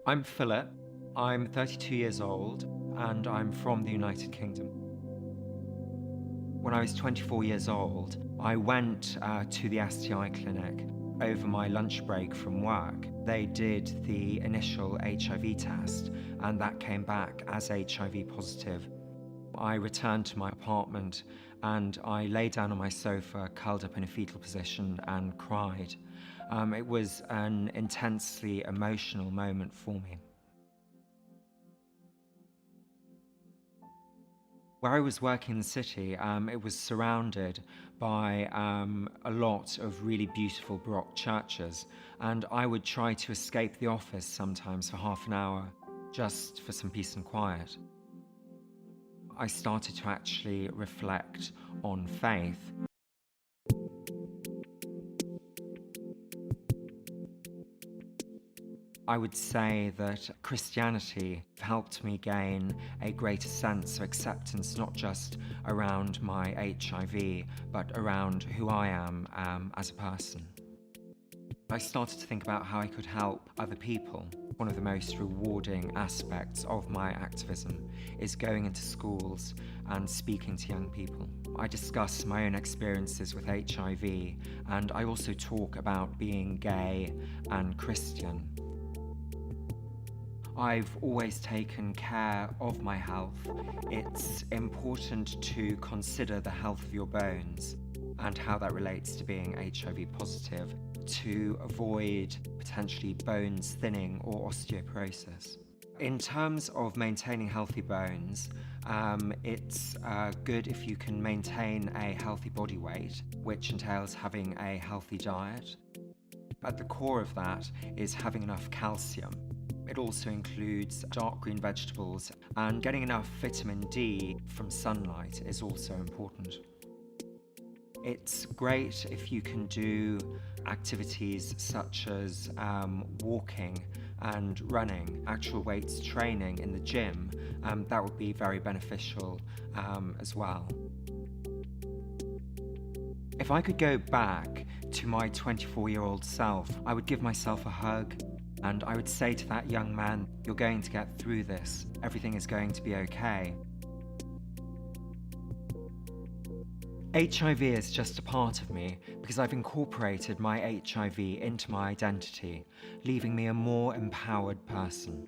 I'm Philip. I'm 32 years old and I'm from the United Kingdom. When I was 24 years old, I went to the STI clinic over my lunch break from work. They did the initial HIV test and that came back as HIV positive. I returned to my apartment and I lay down on my sofa, curled up in a fetal position and cried. It was an intensely emotional moment for me. Where I was working in the city, it was surrounded by a lot of really beautiful Baroque churches, and I would try to escape the office sometimes for half an hour just for some peace and quiet. I started to actually reflect on faith. I would say that Christianity helped me gain a greater sense of acceptance, not just around my HIV, but around who I am as a person. I started to think about how I could help other people. One of the most rewarding aspects of my activism is going into schools and speaking to young people. I discuss my own experiences with HIV, and I also talk about being gay and Christian. I've always taken care of my health. It's important to consider the health of your bones and how that relates to being HIV positive to avoid potentially bones thinning or osteoporosis. In terms of maintaining healthy bones, it's good if you can maintain a healthy body weight, which entails having a healthy diet. At the core of that is having enough calcium. It also includes dark green vegetables, and getting enough vitamin D from sunlight is also important. It's great if you can do activities such as walking and running, actual weights training in the gym. That would be very beneficial as well. If I could go back to my 24-year-old self, I would give myself a hug. And I would say to that young man, you're going to get through this. Everything is going to be okay. HIV is just a part of me because I've incorporated my HIV into my identity, leaving me a more empowered person.